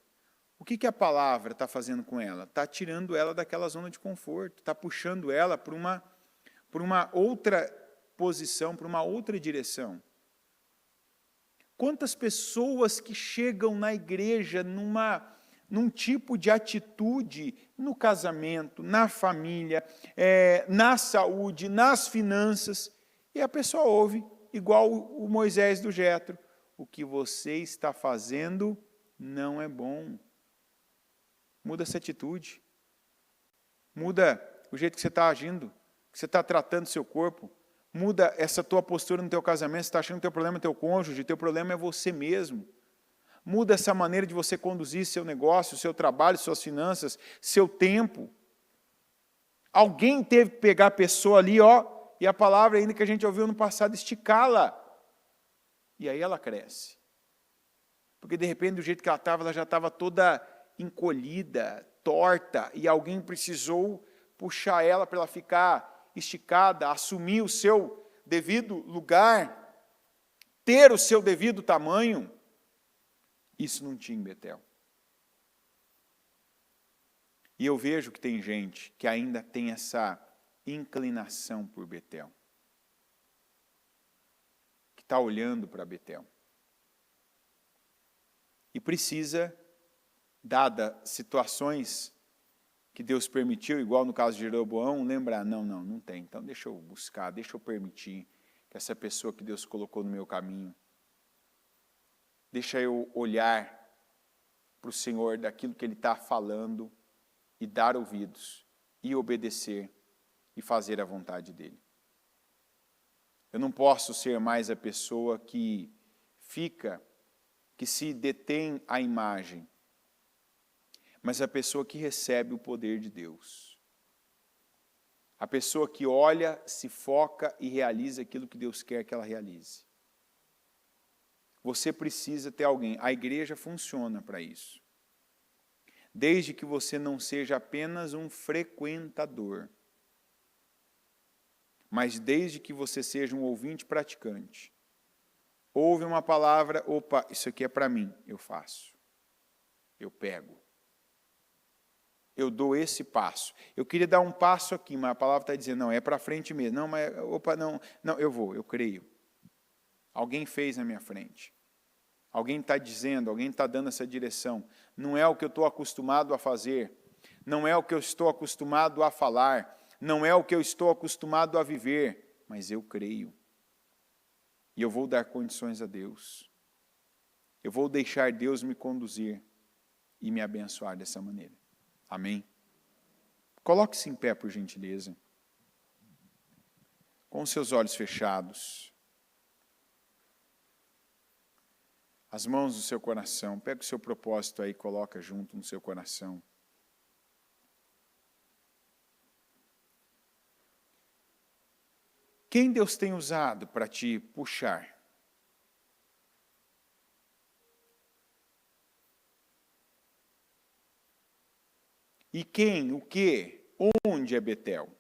O que a palavra está fazendo com ela? Está tirando ela daquela zona de conforto, está puxando ela para uma outra posição, para uma outra direção. Quantas pessoas que chegam na igreja num tipo de atitude no casamento, na família, na saúde, nas finanças, e a pessoa ouve, igual o Moisés do Jetro, o que você está fazendo não é bom. Muda essa atitude. Muda o jeito que você está agindo, que você está tratando o seu corpo. Muda essa tua postura no teu casamento, você está achando que o teu problema é teu cônjuge, teu problema é você mesmo. Muda essa maneira de você conduzir seu negócio, seu trabalho, suas finanças, seu tempo. Alguém teve que pegar a pessoa ali, e a palavra ainda que a gente ouviu no passado, esticá-la. E aí ela cresce. Porque de repente, do jeito que ela já estava toda encolhida, torta, e alguém precisou puxar ela para ela ficar esticada, assumir o seu devido lugar, ter o seu devido tamanho. Isso não tinha em Betel. E eu vejo que tem gente que ainda tem essa inclinação por Betel. Que está olhando para Betel. E precisa, dadas situações que Deus permitiu, igual no caso de Jeroboão, lembrar, não tem. Então deixa eu buscar, deixa eu permitir que essa pessoa que Deus colocou no meu caminho, deixa eu olhar para o Senhor daquilo que Ele está falando e dar ouvidos, e obedecer, e fazer a vontade dEle. Eu não posso ser mais a pessoa que se detém à imagem. mas a pessoa que recebe o poder de Deus. A pessoa que olha, se foca e realiza aquilo que Deus quer que ela realize. Você precisa ter alguém. A igreja funciona para isso. Desde que você não seja apenas um frequentador, mas desde que você seja um ouvinte praticante. Ouve uma palavra, opa, isso aqui é para mim, eu faço. Eu pego. Eu dou esse passo. Eu queria dar um passo aqui, mas a palavra está dizendo, não, é para frente mesmo. Não, mas, opa, não, eu vou, eu creio. Alguém fez na minha frente. Alguém está dizendo, alguém está dando essa direção. Não é o que eu estou acostumado a fazer. Não é o que eu estou acostumado a falar. Não é o que eu estou acostumado a viver. Mas eu creio. E eu vou dar condições a Deus. Eu vou deixar Deus me conduzir e me abençoar dessa maneira. Amém? Coloque-se em pé, por gentileza. Com os seus olhos fechados. As mãos do seu coração. Pega o seu propósito aí e coloca junto no seu coração. Quem Deus tem usado para te puxar? E quem, o que, onde é Betel?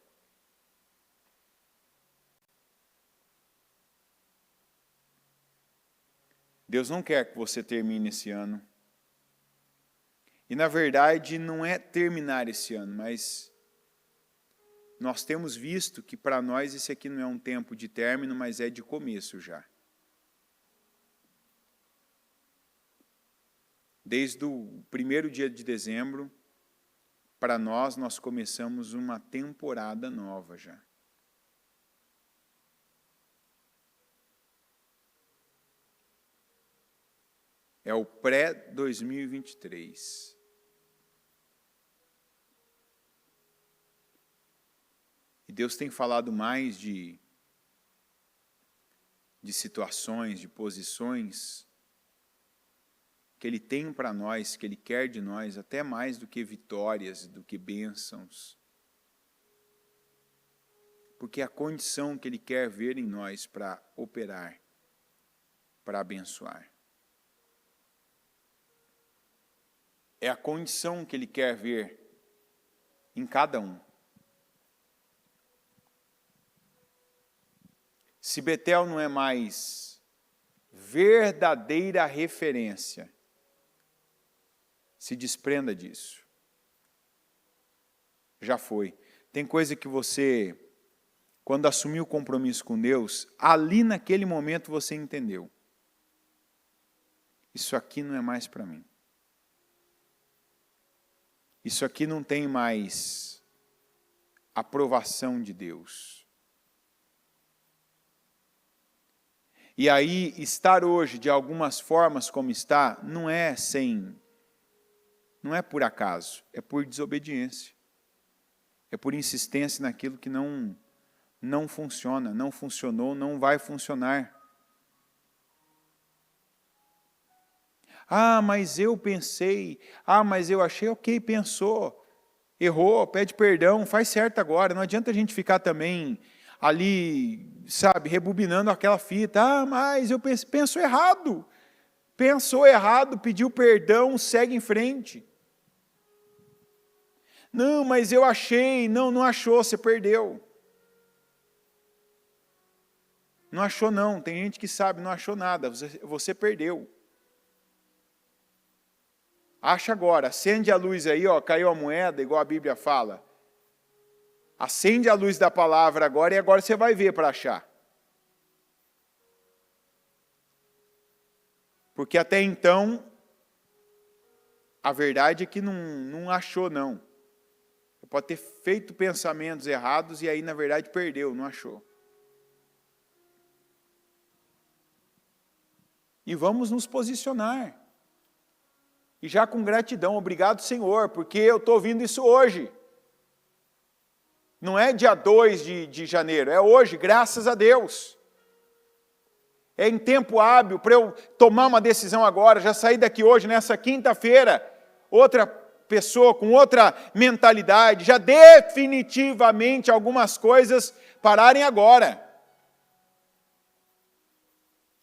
Deus não quer que você termine esse ano. E, na verdade, não é terminar esse ano, mas nós temos visto que para nós esse aqui não é um tempo de término, mas é de começo já. Desde o primeiro dia de dezembro, para nós começamos uma temporada nova já. É o pré-2023. E Deus tem falado mais de situações, de posições que Ele tem para nós, que Ele quer de nós, até mais do que vitórias, do que bênçãos. Porque é a condição que Ele quer ver em nós para operar, para abençoar. É a condição que Ele quer ver em cada um. Se Betel não é mais verdadeira referência, se desprenda disso. Já foi. Tem coisa que você, quando assumiu o compromisso com Deus, ali naquele momento você entendeu. Isso aqui não é mais para mim. Isso aqui não tem mais aprovação de Deus. E aí, estar hoje, de algumas formas como está, não é por acaso, é por desobediência. É por insistência naquilo que não funciona, não funcionou, não vai funcionar. Ah, mas eu pensei, mas eu achei, ok, pensou, errou, pede perdão, faz certo agora. Não adianta a gente ficar também ali, sabe, rebobinando aquela fita. Mas eu penso errado. Pensou errado, pediu perdão, segue em frente. Não, mas eu achei, não achou, você perdeu. Não achou não, tem gente que sabe, não achou nada, você perdeu. Acha agora, acende a luz aí, caiu a moeda, igual a Bíblia fala. Acende a luz da palavra agora e agora você vai ver para achar. Porque até então, a verdade é que não achou não. Você pode ter feito pensamentos errados e aí na verdade perdeu, não achou. E vamos nos posicionar. E já com gratidão, obrigado Senhor, porque eu estou ouvindo isso hoje. Não é dia 2 de janeiro, é hoje, graças a Deus. É em tempo hábil para eu tomar uma decisão agora, já sair daqui hoje, nessa quinta-feira, outra pessoa com outra mentalidade, já definitivamente algumas coisas pararem agora.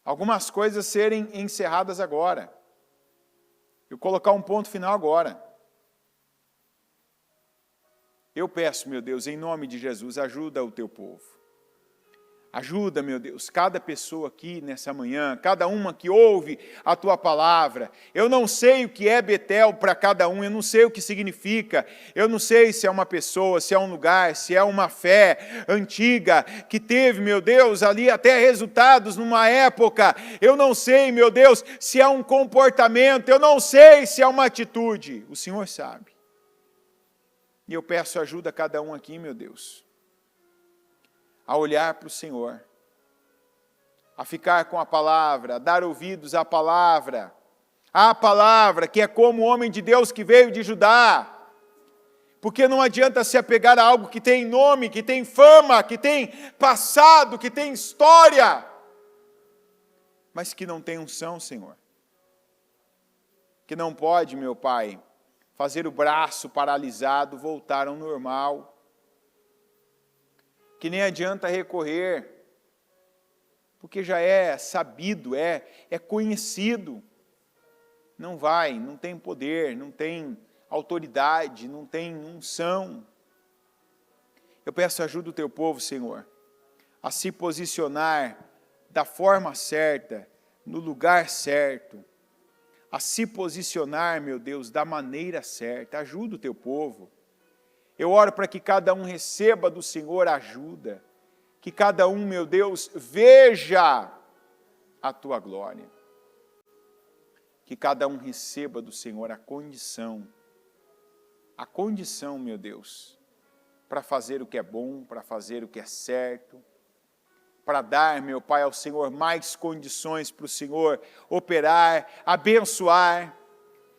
Algumas coisas serem encerradas agora. Eu colocar um ponto final agora. Eu peço, meu Deus, em nome de Jesus, ajuda o teu povo. Ajuda, meu Deus, cada pessoa aqui nessa manhã, cada uma que ouve a tua palavra. Eu não sei o que é Betel para cada um, eu não sei o que significa, eu não sei se é uma pessoa, se é um lugar, se é uma fé antiga que teve, meu Deus, ali até resultados numa época. Eu não sei, meu Deus, se é um comportamento, eu não sei se é uma atitude. O Senhor sabe. E eu peço ajuda a cada um aqui, meu Deus, a olhar para o Senhor, a ficar com a palavra, a dar ouvidos à palavra, que é como o homem de Deus que veio de Judá, porque não adianta se apegar a algo que tem nome, que tem fama, que tem passado, que tem história, mas que não tem unção, Senhor, que não pode, meu Pai, fazer o braço paralisado voltar ao normal, que nem adianta recorrer, porque já é sabido, é conhecido. Não vai, não tem poder, não tem autoridade, não tem unção. Eu peço ajuda do teu povo, Senhor, a se posicionar da forma certa, no lugar certo, a se posicionar, meu Deus, da maneira certa. Ajuda o teu povo. Eu oro para que cada um receba do Senhor ajuda, que cada um, meu Deus, veja a tua glória, que cada um receba do Senhor a condição, meu Deus, para fazer o que é bom, para fazer o que é certo, para dar, meu Pai, ao Senhor mais condições para o Senhor operar, abençoar.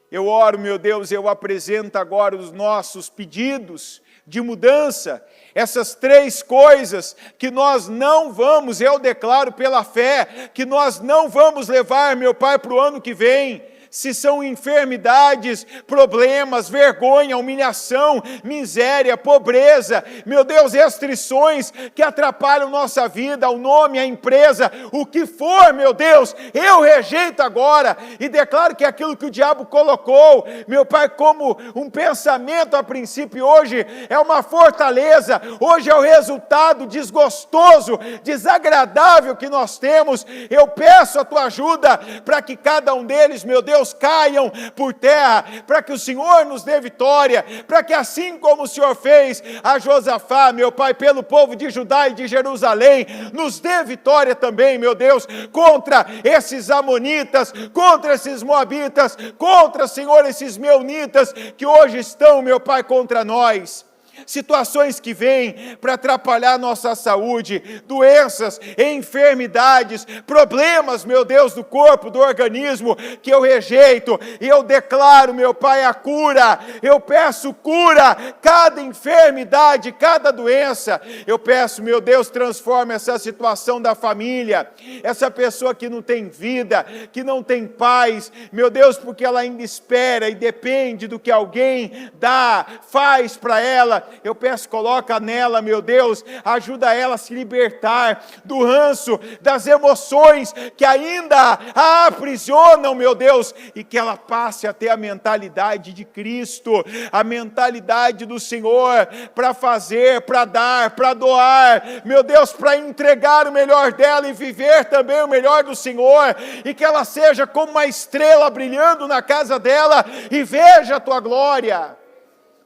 Eu oro, meu Deus, eu apresento agora os nossos pedidos de mudança, essas 3 coisas que nós não vamos, eu declaro pela fé, que nós não vamos levar, meu Pai, para o ano que vem. Se são enfermidades, problemas, vergonha, humilhação, miséria, pobreza, meu Deus, restrições que atrapalham nossa vida, o nome, a empresa, o que for, meu Deus, eu rejeito agora e declaro que aquilo que o diabo colocou, meu Pai, como um pensamento a princípio, hoje é uma fortaleza, hoje é o resultado desgostoso, desagradável que nós temos. Eu peço a tua ajuda para que cada um deles, meu Deus, caiam por terra, para que o Senhor nos dê vitória, para que assim como o Senhor fez a Josafá, meu Pai, pelo povo de Judá e de Jerusalém, nos dê vitória também, meu Deus, contra esses amonitas, contra esses moabitas, contra, Senhor, esses meunitas que hoje estão, meu Pai, contra nós. Situações que vêm para atrapalhar nossa saúde, doenças, enfermidades, problemas, meu Deus, do corpo, do organismo, que eu rejeito, e eu declaro, meu Pai, a cura, eu peço cura, cada enfermidade, cada doença, eu peço, meu Deus, transforma essa situação da família, essa pessoa que não tem vida, que não tem paz, meu Deus, porque ela ainda espera e depende do que alguém dá, faz para ela. Eu peço, coloca nela, meu Deus, ajuda ela a se libertar do ranço, das emoções que ainda a aprisionam, meu Deus, e que ela passe a ter a mentalidade de Cristo, a mentalidade do Senhor, para fazer, para dar, para doar, meu Deus, para entregar o melhor dela e viver também o melhor do Senhor, e que ela seja como uma estrela brilhando na casa dela e veja a tua glória.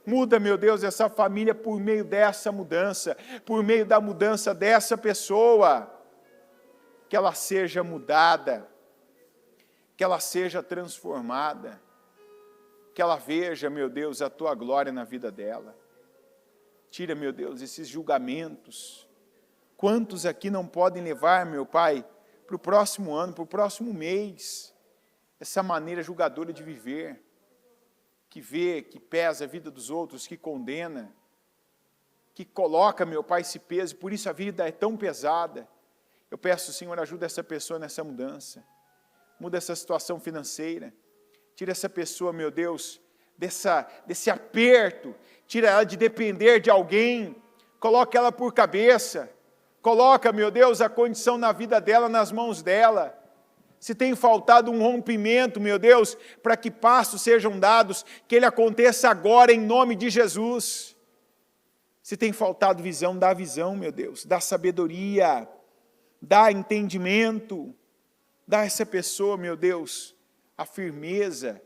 Muda, meu Deus, essa família por meio dessa mudança, por meio da mudança dessa pessoa, que ela seja mudada, que ela seja transformada, que ela veja, meu Deus, a tua glória na vida dela. Tira, meu Deus, esses julgamentos. Quantos aqui não podem levar, meu Pai, para o próximo ano, para o próximo mês, essa maneira julgadora de viver, que vê, que pesa a vida dos outros, que condena, que coloca, meu Pai, esse peso, por isso a vida é tão pesada. Eu peço, Senhor, ajuda essa pessoa nessa mudança, muda essa situação financeira, tira essa pessoa, meu Deus, desse aperto, tira ela de depender de alguém, coloca ela por cabeça, coloca, meu Deus, a condição na vida dela nas mãos dela. Se tem faltado um rompimento, meu Deus, para que passos sejam dados, que ele aconteça agora em nome de Jesus. Se tem faltado visão, dá visão, meu Deus, dá sabedoria, dá entendimento, dá a essa pessoa, meu Deus, a firmeza,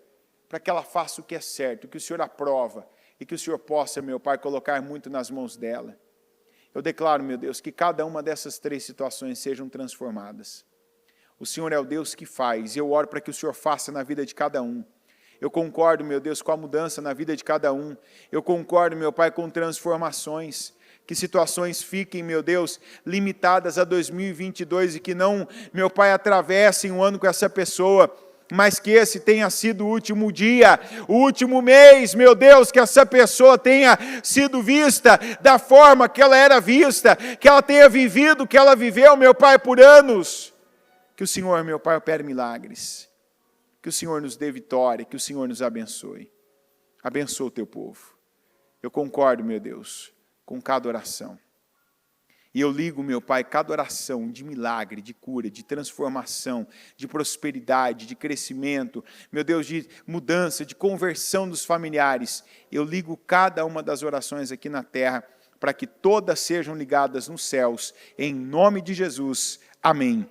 para que ela faça o que é certo, que o Senhor aprova, e que o Senhor possa, meu Pai, colocar muito nas mãos dela. Eu declaro, meu Deus, que cada uma dessas 3 situações sejam transformadas. O Senhor é o Deus que faz, e eu oro para que o Senhor faça na vida de cada um. Eu concordo, meu Deus, com a mudança na vida de cada um. Eu concordo, meu Pai, com transformações. Que situações fiquem, meu Deus, limitadas a 2022 e que não, meu Pai, atravessem um ano com essa pessoa, mas que esse tenha sido o último dia, o último mês, meu Deus, que essa pessoa tenha sido vista da forma que ela era vista, que ela tenha vivido o que ela viveu, meu Pai, por anos. Que o Senhor, meu Pai, opere milagres. Que o Senhor nos dê vitória, que o Senhor nos abençoe. Abençoa o teu povo. Eu concordo, meu Deus, com cada oração. E eu ligo, meu Pai, cada oração de milagre, de cura, de transformação, de prosperidade, de crescimento, meu Deus, de mudança, de conversão dos familiares. Eu ligo cada uma das orações aqui na terra, para que todas sejam ligadas nos céus. Em nome de Jesus. Amém.